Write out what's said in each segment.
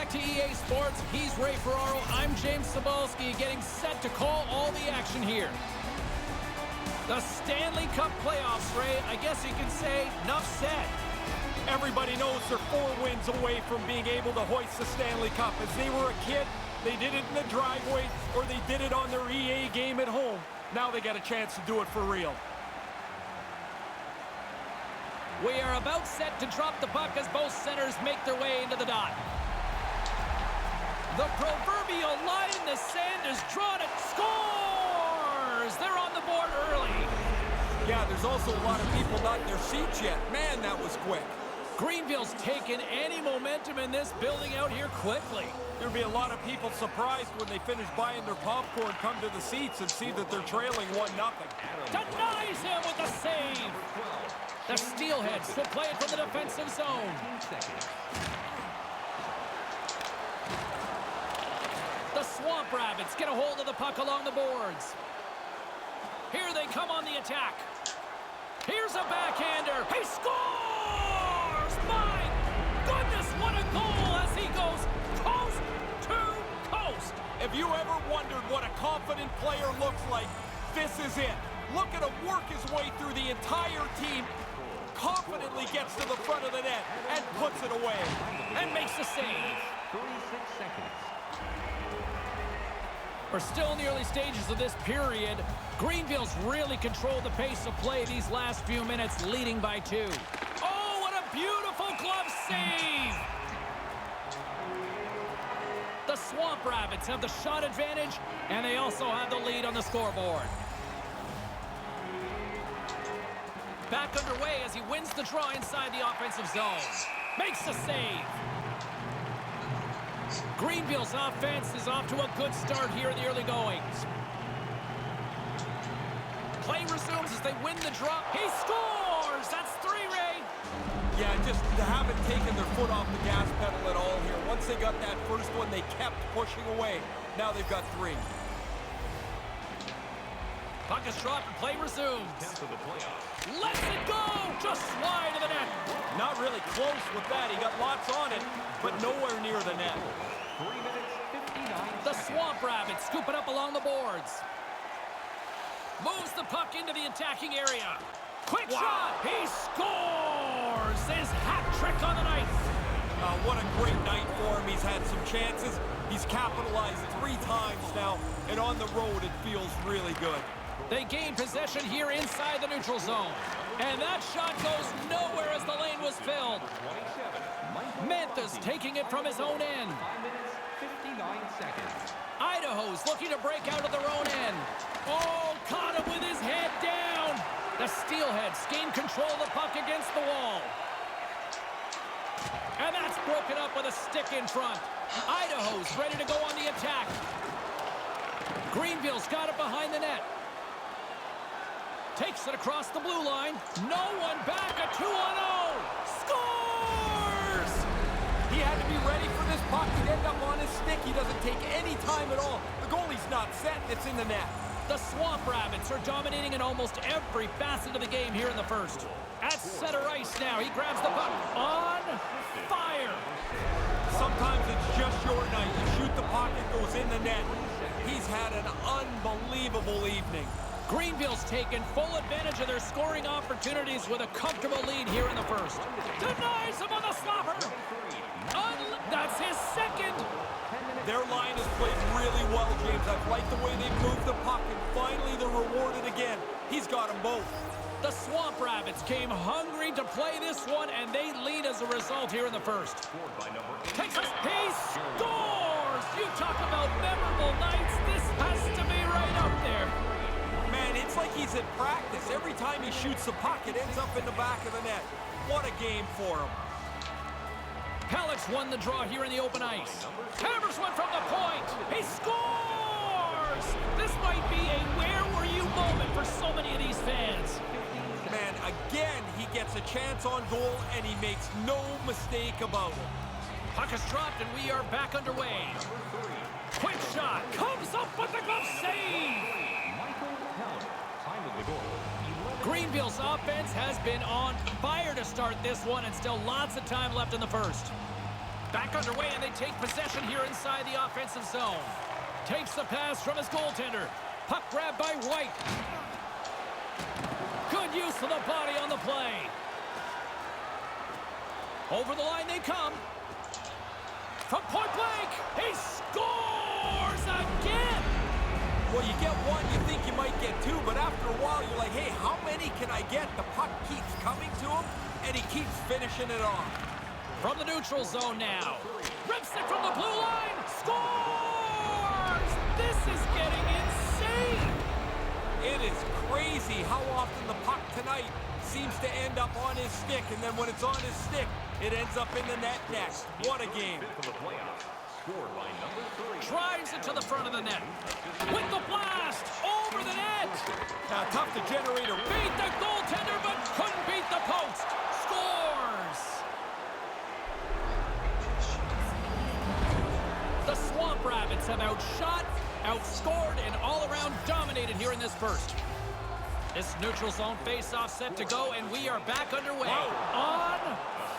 back to EA Sports. He's Ray Ferraro. I'm James Cebulski, getting set to call all the action here. The Stanley Cup playoffs, Ray. I guess you can say, enough said. Everybody knows they're 4 wins away from being able to hoist the Stanley Cup. As they were a kid, they did it in the driveway, or they did it on their EA game at home. Now they got a chance to do it for real. We are about set to drop the puck as both centers make their way into the dot. The proverbial line in the sand is drawn. It scores! They're on the board early. Yeah, there's also a lot of people not in their seats yet. Man, that was quick. Greenville's taken any momentum in this building out here quickly. There'll be a lot of people surprised when they finish buying their popcorn, come to the seats, and see that they're trailing 1-0. Denies him with a save. The Steelheads will play it from the defensive zone. The Swamp Rabbits get a hold of the puck along the boards. Here they come on the attack. Here's a backhander. He scores! My goodness, what a goal as he goes coast to coast. If you ever wondered what a confident player looks like, this is it. Look at him work his way through the entire team, confidently gets to the front of the net and puts it away. And makes the save. 36 seconds. We're still in the early stages of this period. Greenville's really controlled the pace of play these last few minutes, leading by 2. Oh, what a beautiful glove save! The Swamp Rabbits have the shot advantage, and they also have the lead on the scoreboard. Back underway as he wins the draw inside the offensive zone. Makes the save. Greenville's offense is off to a good start here in the early goings. Play resumes as they win the draw. He scores! That's 3, Ray. Yeah, just haven't taken their foot off the gas pedal at all here. Once they got that first one, they kept pushing away. Now they've got 3. Puck is dropped and play resumes. Lets it go! Just wide of the net. Not really close with that. He got lots on it, but nowhere near the net. 3 minutes, 59 The seconds. Swamp Rabbits scoop it up along the boards. Moves the puck into the attacking area. Quick shot! He scores! His hat trick on the night. What a great night for him. He's had some chances. He's capitalized 3 times now, and on the road it feels really good. They gain possession here inside the neutral zone. And that shot goes nowhere as the lane was filled. 27. Memphis taking it from his own end. 5 minutes, 59 seconds. Idaho's looking to break out of their own end. Oh, caught him with his head down. The Steelheads gain control of the puck against the wall. And that's broken up with a stick in front. Idaho's ready to go on the attack. Greenville's got it behind the net. Takes it across the blue line. No one back. A 2-on-0. Scores! He had to be ready for this puck. He'd end up on his stick. He doesn't take any time at all. The goalie's not set. It's in the net. The Swamp Rabbits are dominating in almost every facet of the game here in the first. At center ice now. He grabs the puck. On fire. Sometimes it's just your night. You shoot the puck, it goes in the net. He's had an unbelievable evening. Greenville's taken full advantage of their scoring opportunities with a comfortable lead here in the first. Denies him on the slapper. That's his second. Their line has played really well, James. I've liked the way they've moved the puck, and finally they're rewarded again. He's got them both. The Swamp Rabbits came hungry to play this one, and they lead as a result here in the first. Takes us. He scores! You talk about memorable nights. This has to be right up there. Man, it's like he's in practice. Every time he shoots the puck, it ends up in the back of the net. What a game for him. Halleck's won the draw here in the open ice. Hammers one from the point. He scores! This might be a where were you moment for so many of these fans. Man, again, he gets a chance on goal, and he makes no mistake about it. Puck is dropped, and we are back underway. Quick shot. Comes up with the glove save. Greenville's offense has been on fire to start this one, and still lots of time left in the first. Back underway, and they take possession here inside the offensive zone. Takes the pass from his goaltender. Puck grabbed by White. Good use of the body on the play. Over the line they come. From point blank, he scores again! Well, you get one, you think you might get two, but after a while, you're like, hey, how many can I get? The puck keeps coming to him, and he keeps finishing it off. From the neutral zone now. Rips it from the blue line. Scores! This is getting insane! It is crazy how often the puck tonight seems to end up on his stick, and then when it's on his stick, it ends up in the net next. What a game. Drives it to the front of the net. With the blast, over the net. Now, tough to generate a... Beat the goaltender, but couldn't beat the post. Scores! The Swamp Rabbits have outshot, outscored, and all-around dominated here in this first. This neutral zone face-off set to go, and we are back underway. On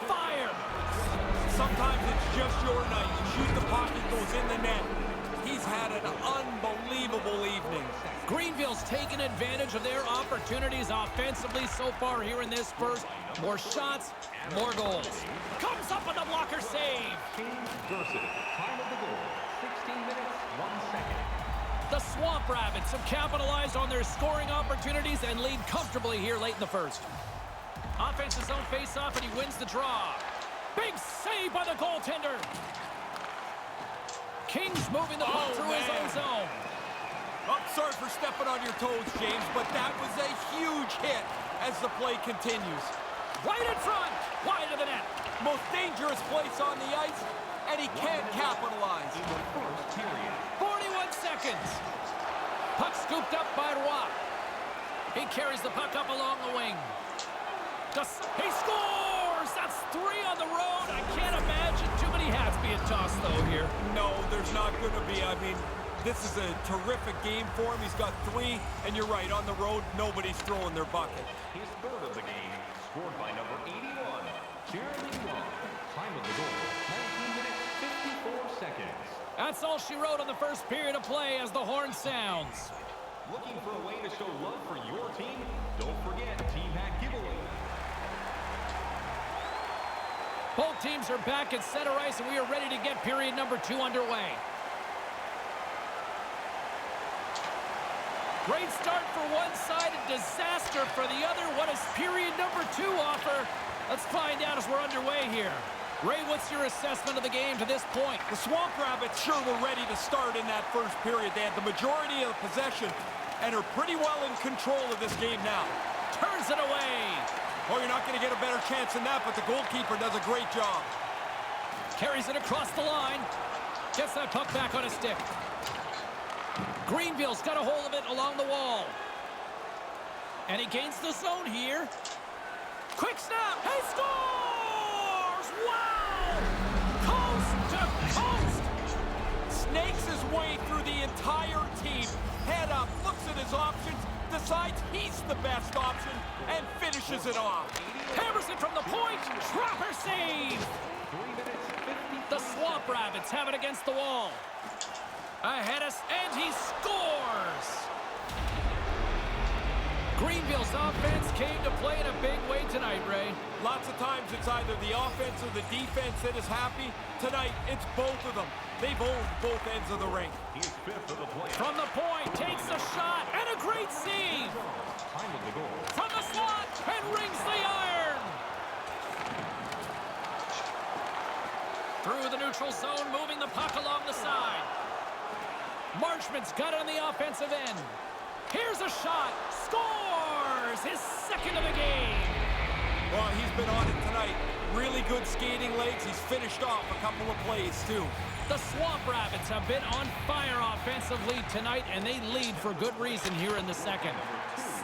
fire! Sometimes it's just your night. You shoot the puck, it goes in the net. He's had an unbelievable evening. Greenville's taken advantage of their opportunities offensively so far here in this first. More shots, more goals. Comes up with a blocker save. Time of the goal, 16 minutes, 1 second. The Swamp Rabbits have capitalized on their scoring opportunities and lead comfortably here late in the first. Offensive zone face-off, and he wins the draw. Big save by the goaltender. King's moving the ball through his own zone. I'm sorry for stepping on your toes, James, but that was a huge hit as the play continues. Right in front, wide of the net. Most dangerous place on the ice, and he can't capitalize. 41 seconds. Puck scooped up by Roy. He carries the puck up along the wing. He scores! That's 3 on the road. I can't imagine too many hats being tossed, though, here. No, there's not going to be. I mean, this is a terrific game for him. He's got 3, and you're right, on the road, nobody's throwing their bucket. His third of the game, scored by number 81, Jeremy Long. Time of the goal, 19 minutes, 54 seconds. That's all she wrote on the first period of play as the horn sounds. Looking for a way to show love for your team? Don't forget Team Hat Giveaway. Both teams are back at center ice, and we are ready to get period number 2 underway. Great start for one side and disaster for the other. What does period number 2 offer? Let's find out as we're underway here. Ray, what's your assessment of the game to this point? The Swamp Rabbits sure were ready to start in that first period. They had the majority of the possession and are pretty well in control of this game now. Turns it away. Oh, you're not going to get a better chance than that, but the goalkeeper does a great job. Carries it across the line. Gets that puck back on his stick. Greenville's got a hold of it along the wall. And he gains the zone here. Quick snap. He scores! Wow! Coast to coast! Snakes his way through the entire team. Head up, looks at his options, decides he's the best option, and finishes it off. Hammers it from the point. Trapper save! 3 minutes, 50. The Swamp Rabbits have it against the wall. Ahead us, and he scores! Greenville's offense came to play in a big way tonight, Ray. Lots of times it's either the offense or the defense that is happy. Tonight, it's both of them. They've owned both ends of the ring. He's 5th of the play. From the point, takes a shot, and a great save! Time of the goal. From the slot, and rings the iron! Through the neutral zone, moving the puck along the side. Marchman's got it on the offensive end. Here's a shot. Scores! His second of the game. Well, he's been on it tonight. Really good skating legs. He's finished off a couple of plays, too. The Swamp Rabbits have been on fire offensively tonight, and they lead for good reason here in the second.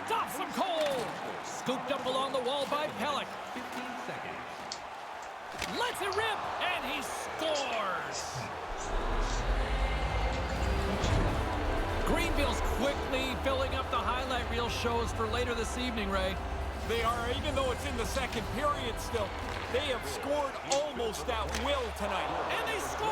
Stops him cold. Scooped up along the wall by Pellick. 15 seconds. Lets it rip, and he scores! Greenville's quickly filling up the highlight reel shows for later this evening, Ray. They are, even though it's in the second period still. They have scored almost at will tonight. And they score!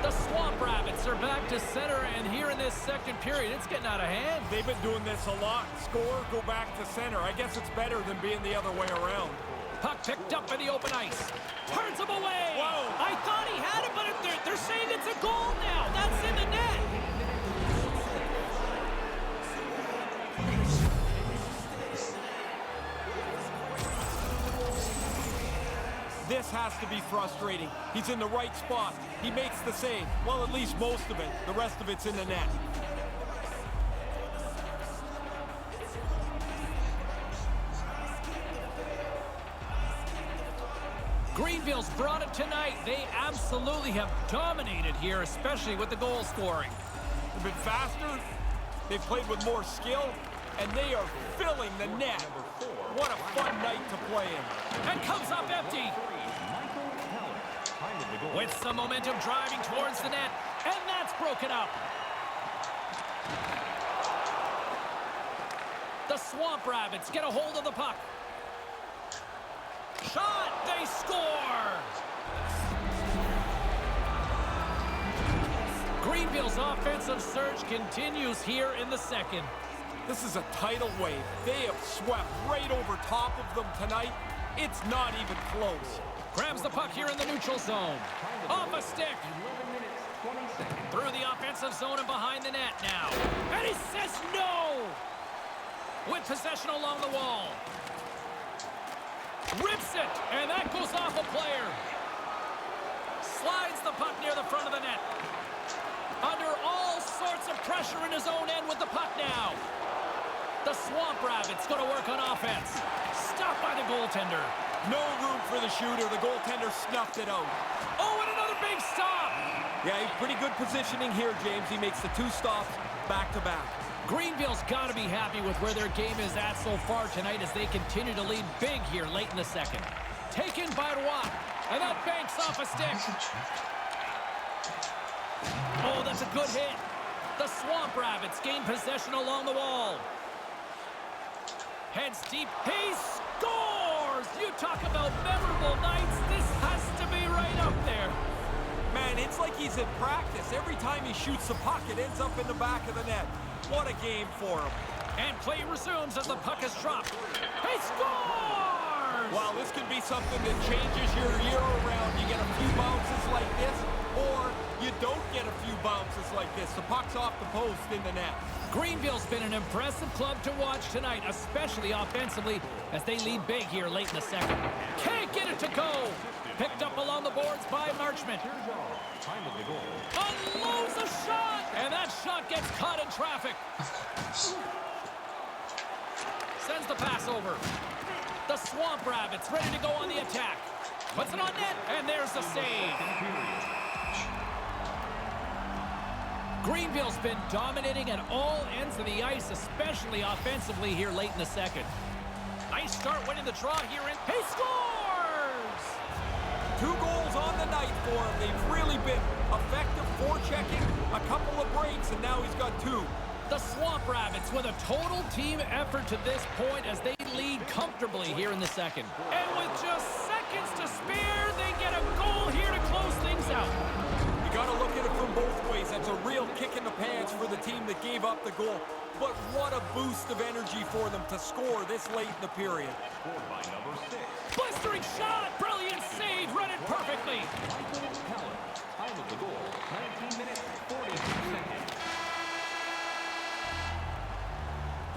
The Swamp Rabbits are back to center, and here in this second period, it's getting out of hand. They've been doing this a lot. Score, go back to center. I guess it's better than being the other way around. Puck picked up in the open ice. Turns him away. Whoa. I thought he had it, but they're saying it's a goal now. That's in the net. This has to be frustrating. He's in the right spot. He makes the save. Well, at least most of it. The rest of it's in the net. Greenville's brought it tonight. They absolutely have dominated here, especially with the goal scoring. They've been faster. They've played with more skill. And they are filling the net. What a fun night to play in. And comes up empty. With some momentum driving towards the net. And that's broken up. The Swamp Rabbits get a hold of the puck. Shot! They score! Greenville's offensive surge continues here in the second. This is a tidal wave. They have swept right over top of them tonight. It's not even close. Grabs the puck here in the neutral zone. Off a stick. Through the offensive zone and behind the net now. And he says no! With possession along the wall. Rips it, and that goes off a player. Slides the puck near the front of the net. Under all sorts of pressure in his own end with the puck now. The Swamp Rabbits going to work on offense. Stopped by the goaltender. No room for the shooter. The goaltender snuffed it out. Oh, and another big stop. Yeah, he's pretty good positioning here, James. He makes the two stops back-to-back. Greenville's got to be happy with where their game is at so far tonight as they continue to lead big here late in the second. Taken by Roy, and that banks off a stick. Oh, that's a good hit. The Swamp Rabbits gain possession along the wall. Heads deep. He scores! You talk about memorable nights. This has to be right up there. Man, it's like he's in practice. Every time he shoots the puck, it ends up in the back of the net. What a game for him. And play resumes as the puck is dropped. He scores! Wow, this could be something that changes your year around. You get a few bounces like this, or you don't get a few bounces like this. The puck's off the post in the net. Greenville's been an impressive club to watch tonight, especially offensively, as they lead big here late in the second. Can't get it to go. Picked up along the boards by Marchment. Unloads a shot, and that shot gets caught in traffic. Sends the pass over. The Swamp Rabbits ready to go on the attack. Puts it on net, and there's the save. Greenville's been dominating at all ends of the ice, especially offensively here late in the second. Nice start winning the draw here, and he scores! 2 goals on the night for him. They've really been effective forechecking, a couple of breaks, and now he's got 2. The Swamp Rabbits with a total team effort to this point as they lead comfortably here in the second. And with just seconds to spare, they get a goal here to close things out. You got to look at it from both ways. That's a real kick in the pants for the team that gave up the goal. But what a boost of energy for them to score this late in the period. Blistering shot! Brilliant save! Run it perfectly! Time of the goal, 19 minutes, 42 seconds.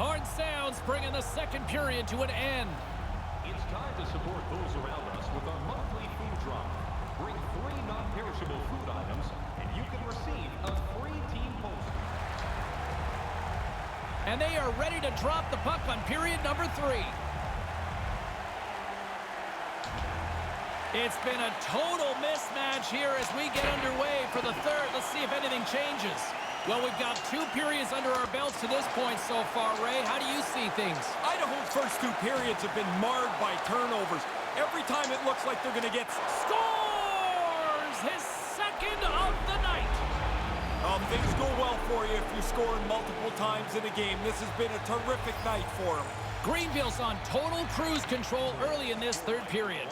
Hard sounds bringing the second period to an end. It's time to support those around us with our monthly food drive. Bring 3 non-perishable food items, and you can receive a free team poster. And they are ready to drop the puck on period number 3. It's been a total mismatch here as we get underway for the third. Let's see if anything changes. Well, we've got 2 periods under our belts to this point so far, Ray. How do you see things? Idaho's first 2 periods have been marred by turnovers. Every time it looks like they're going to get... Scores! His second of the night. Things go well for you if you're scoring multiple times in a game. This has been a terrific night for them. Greenville's on total cruise control early in this third period.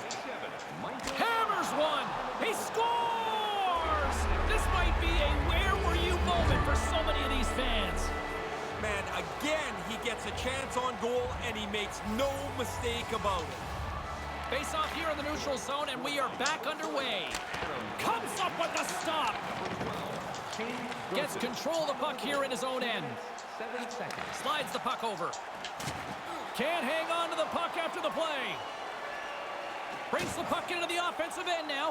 Hammers one. He scores! This might be a where were you moment for so many of these fans. Man, again, he gets a chance on goal, and he makes no mistake about it. Face off here in the neutral zone, and we are back underway. Comes up with the stop. Gets control of the puck here in his own end. Slides the puck over. Can't hang on to the puck after the play. Brings the puck into the offensive end now.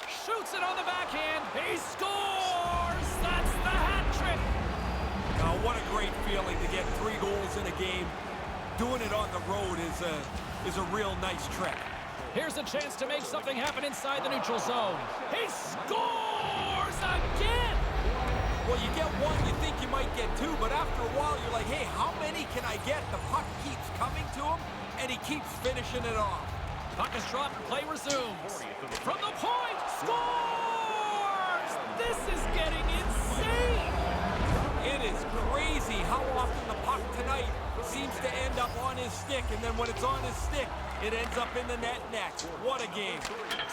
Shoots it on the backhand. He scores! That's the hat trick. Oh, what a great feeling to get 3 goals in a game. Doing it on the road is a real nice trick. Here's a chance to make something happen inside the neutral zone. He scores again! Well, you get 1, you think you might get 2, but after a while you're like, hey, how many can I get? The puck keeps coming to him, and he keeps finishing it off. Puck is dropped and play resumes. From the point, scores! This is getting insane! It is crazy how often the puck tonight seems to end up on his stick, and then when it's on his stick, it ends up in the net next. What a game.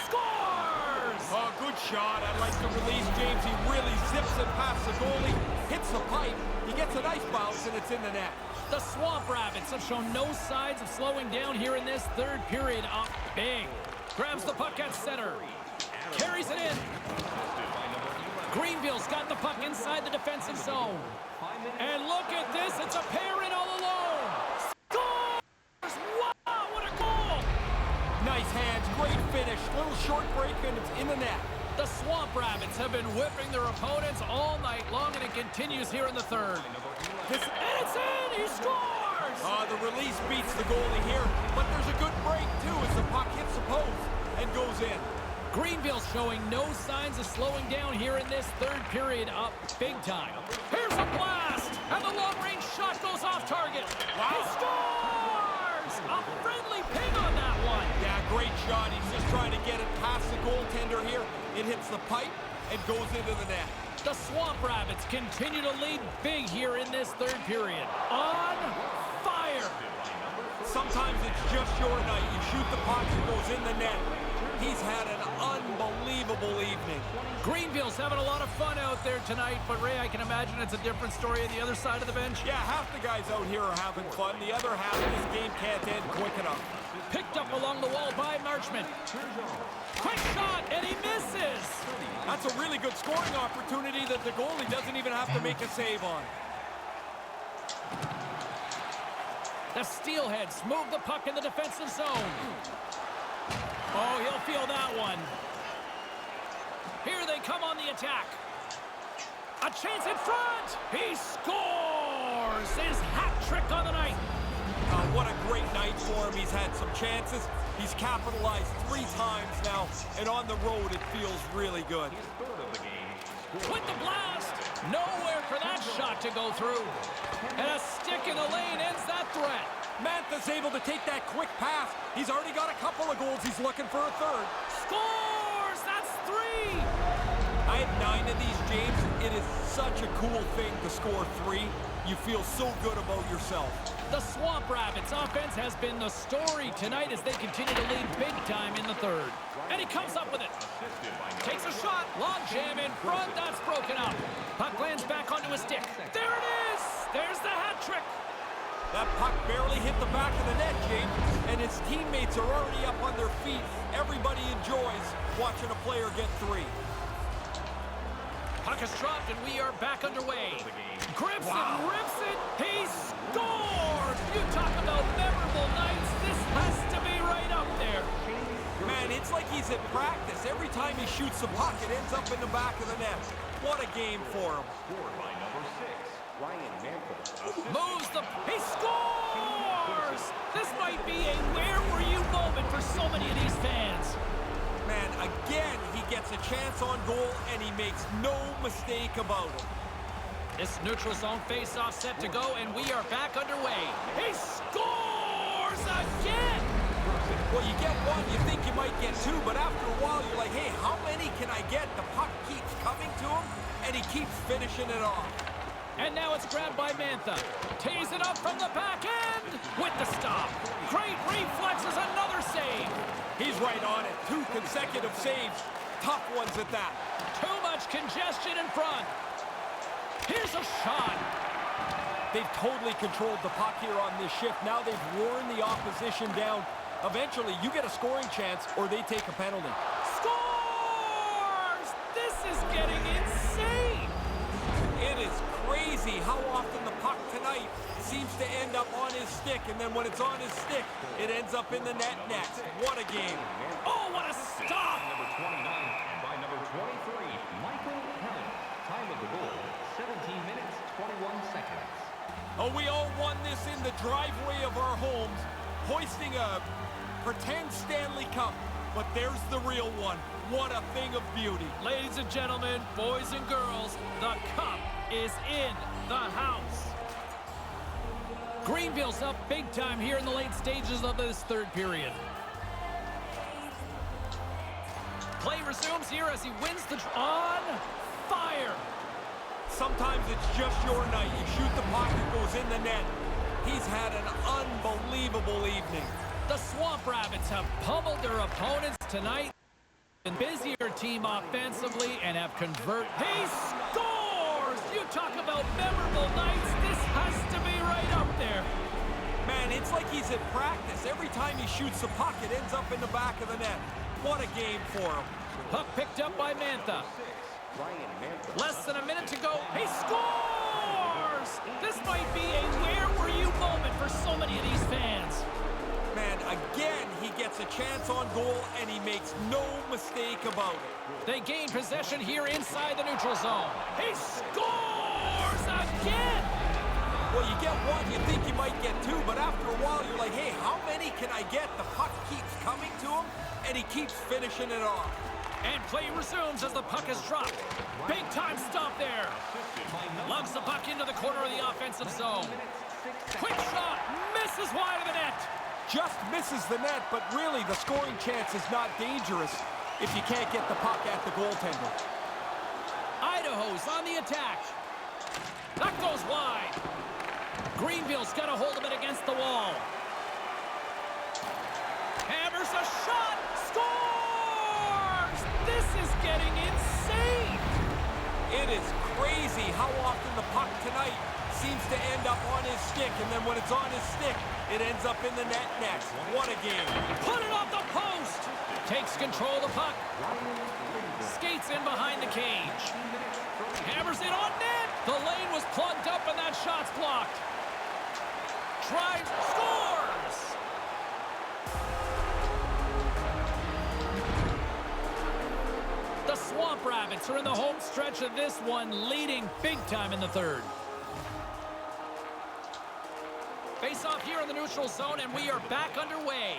Scores! Oh, good shot. I like the release, James. He really zips it past the goalie, hits the pipe, he gets a nice bounce, and it's in the net. The Swamp Rabbits have shown no signs of slowing down here in this third period. Up big. Grabs the puck at center. Carries it in. Greenville's got the puck inside the defensive zone. And look at this. It's a pair in all alone. Scores! Wow, what a goal! Nice hands, great finish. Little short break, and it's in the net. The Swamp Rabbits have been whipping their opponents all night long, and it continues here in the third. And it's in! He scores! The release beats the goalie here, but there's a good break, too, as the puck hits the post and goes in. Greenville's showing no signs of slowing down here in this third period, up big time. Here's a blast, and the long-range shot goes off target. Wow. He scores! A friendly ping on that one. Yeah, great shot. He's just trying to get it past the goaltender here. It hits the pipe and goes into the net. The Swamp Rabbits continue to lead big here in this third period. On fire. Sometimes it's just your night. You shoot the puck, it goes in the net. He's had an unbelievable evening. Greenville's having a lot of fun out there tonight, but Ray, I can imagine it's a different story on the other side of the bench. Yeah, half the guys out here are having fun. The other half, this game can't end quick enough. Picked up along the wall by Marchment. Quick shot, and he misses. That's a really good scoring opportunity that the goalie doesn't even have to make a save on. The Steelheads move the puck in the defensive zone. Oh, he'll feel that one. Here they come on the attack. A chance in front. He scores his hat trick on the night. What a great night for him. He's had some chances. He's capitalized 3 times now, and on the road it feels really good. With the blast. Nowhere for that shot to go through. And a stick in the lane ends that threat. Mantha's able to take that quick pass. He's already got a couple of goals. He's looking for a third. Scores! That's 3! I had 9 of these, James. It is such a cool thing to score 3. You feel so good about yourself. The Swamp Rabbits offense has been the story tonight as they continue to lead big time in the third. And he comes up with it. Takes a shot. Long jam in front. That's broken up. Puck lands back onto his stick. There it is! There's the hat trick. That puck barely hit the back of the net, James, and his teammates are already up on their feet. Everybody enjoys watching a player get 3. Puck is dropped, and we are back underway. Grips it, rips it. He scores! You talk about memorable nights. This has to be right up there. Man, it's like he's at practice. Every time he shoots the puck, it ends up in the back of the net. What a game for him. Moves the... He scores! This might be a where were you moment for so many of these fans. Man, again, he gets a chance on goal, and he makes no mistake about it. This neutral zone face-off set to go, and we are back underway. He scores again! Well, you get one, you think you might get two, but after a while, you're like, hey, how many can I get? The puck keeps coming to him, and he keeps finishing it off. And now it's grabbed by Mantha. Tees it up from the back end with the stop. Great reflexes, another save. He's right on it. 2 consecutive saves. Tough ones at that. Too much congestion in front. Here's a shot. They've totally controlled the puck here on this shift. Now they've worn the opposition down. Eventually, you get a scoring chance or they take a penalty. Scores! This is getting insane. It is crazy how often the puck tonight seems to end up on his stick, and then when it's on his stick, it ends up in the net next. What a game. Oh, what a stop! Number 29 by number 23, Michael Helen. Time of the goal, 17 minutes, 21 seconds. Oh, we all won this in the driveway of our homes, hoisting a pretend Stanley Cup, but there's the real one. What a thing of beauty. Ladies and gentlemen, boys and girls, the cup is in the house. Greenville's up big time here in the late stages of this third period. Play resumes here as he wins the on fire. Sometimes it's just your night. You shoot the puck, it goes in the net. He's had an unbelievable evening. The Swamp Rabbits have pummeled their opponents tonight. A busier team offensively and have converted. He scores! You talk about memorable nights. This has to be right up there. Man, it's like he's at practice. Every time he shoots the puck, it ends up in the back of the net. What a game for him. Puck picked up by Mantha. Less than a minute to go. He scores! This might be a where were you moment for so many of these fans. Man, again, he gets a chance on goal, and he makes no mistake about it. They gain possession here inside the neutral zone. He scores again! Well, you get one, you think you might get two, but after a while, you're like, hey, how many can I get? The puck keeps coming to him, and he keeps finishing it off. And play resumes as the puck is dropped. Big time stop there. Loves the puck into the corner of the offensive zone. Quick shot, misses wide of the net. Just misses the net, but really the scoring chance is not dangerous if you can't get the puck at the goaltender. Idaho's on the attack. That goes wide. Greenville's got a hold of it against the wall. Hammers a shot. Scores! This is getting insane. It is crazy how often the puck tonight seems to end up on his stick, and then when it's on his stick, it ends up in the net next. What a game. Put it off the post. Takes control of the puck. Skates in behind the cage. Hammers it on net. The lane was plugged up and that shot's blocked. Drives, scores! The Swamp Rabbits are in the home stretch of this one, leading big time in the third. Face off here in the neutral zone, and we are back underway.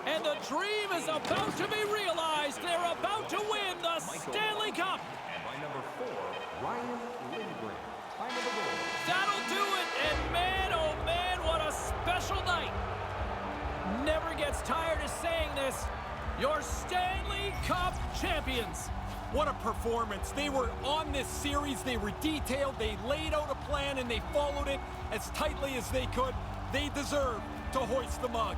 And the dream is about to be realized. They're about to win the Stanley Cup. And by number 4, Ryan Lindgren. Time of the goal. That'll do it. And man, oh man, what a special night. Never gets tired of saying this. Your Stanley Cup champions. What a performance. They were on this series. They were detailed. They laid out a plan, and they followed it as tightly as they could. They deserve to hoist the mug.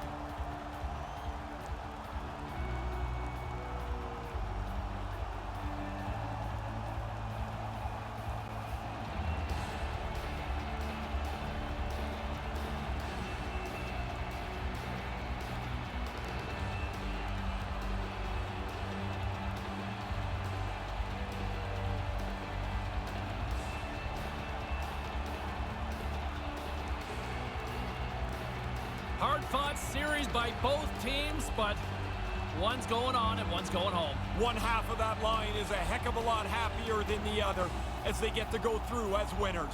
Hard-fought series by both teams, but one's going on and one's going home. One half of that line is a heck of a lot happier than the other as they get to go through as winners.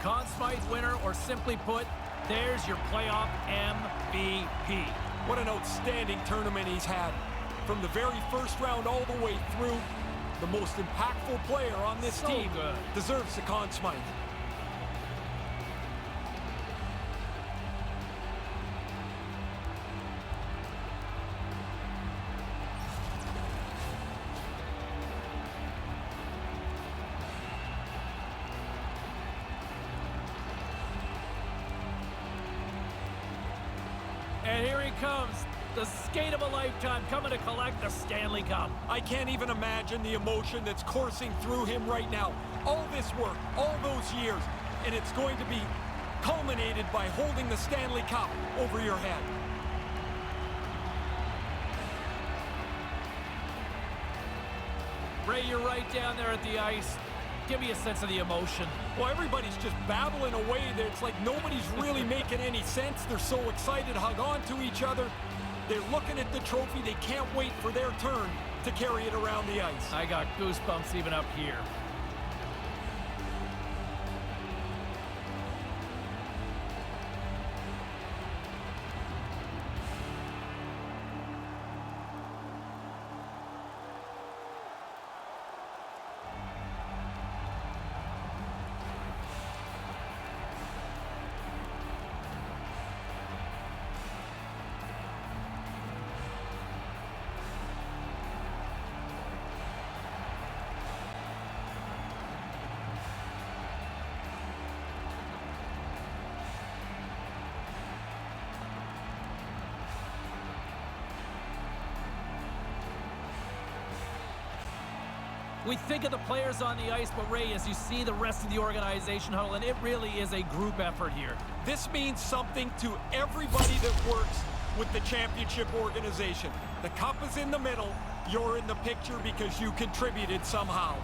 Conn Smythe winner, or simply put, There's your playoff MVP. What an outstanding tournament he's had. From the very first round all the way through, the most impactful player on this So team good. deserves the Conn Smythe. And here he comes, the skate of a lifetime, coming to collect the Stanley Cup. I can't even imagine the emotion that's coursing through him right now. All this work, all those years, and it's going to be culminated by holding the Stanley Cup over your head. Ray, you're right down there at the ice. Give me a sense of the emotion. Well, everybody's just babbling away there. It's like nobody's really making any sense. They're so excited, hug on to each other. They're looking at the trophy. They can't wait for their turn to carry it around the ice. I got goosebumps even up here. We think of the players on the ice, but Ray, as you see the rest of the organization huddle, and it really is a group effort here. This means something to everybody that works with the championship organization. The cup is in the middle. You're in the picture because you contributed somehow.